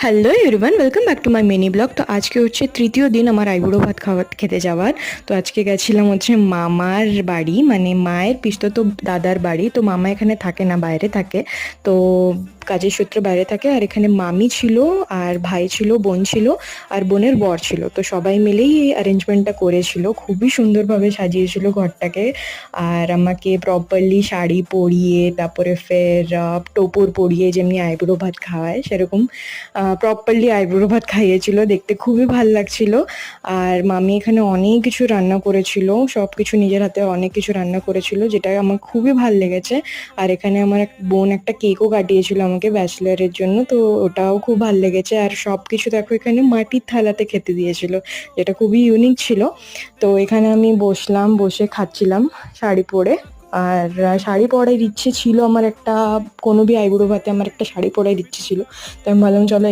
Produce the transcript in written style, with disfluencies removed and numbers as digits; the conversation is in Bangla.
Hello everyone, welcome back to my mini blog. তো আজকে হচ্ছে তৃতীয় দিন আমার আইবুড়ো ভাত খেতে যাওয়ার। তো আজকে গেছিলাম হচ্ছে মামার বাড়ি, মানে মায়ের পিসতো দাদার বাড়ি। তো মামা এখানে থাকে না, বাইরে থাকে। তো কাজের সূত্রে বাইরে থাকে। আর এখানে মামি ছিল, আর ভাই ছিল, বোন ছিল, আর বোনের বর ছিল। তো সবাই মিলেই এই অ্যারেঞ্জমেন্টটা করেছিল, খুবই সুন্দরভাবে সাজিয়েছিল ঘরটাকে। আর আমাকে প্রপারলি শাড়ি পরিয়ে, তারপরে ফের টোপর পরিয়ে, যেমনি আইবুড়ো ভাত খাওয়ায় সেরকম প্রপারলি আইবুড়ো ভাত খাইয়েছিল। দেখতে খুবই ভাল লাগছিল। আর মামি এখানে অনেক কিছু রান্না করেছিল, সব কিছু নিজের হাতে অনেক কিছু রান্না করেছিল, যেটা আমার খুবই ভাল লেগেছে। আর এখানে আমার এক বোন একটা কেকও কাটিয়েছিল আমাকে ব্যাচেলারের জন্য, তো ওটাও খুব ভাল লেগেছে। আর সব কিছু দেখো এখানে মাটির থালাতে খেতে দিয়েছিল, যেটা খুবই ইউনিক ছিল। তো এখানে আমি বসলাম, বসে খাচ্ছিলাম শাড়ি পরে। আর শাড়ি পরার ইচ্ছে ছিল আমার একটা, কোনো আইবুড়ো ভাতে আমার একটা শাড়ি পরার ইচ্ছে ছিল। তো আমি ভাবলাম চলো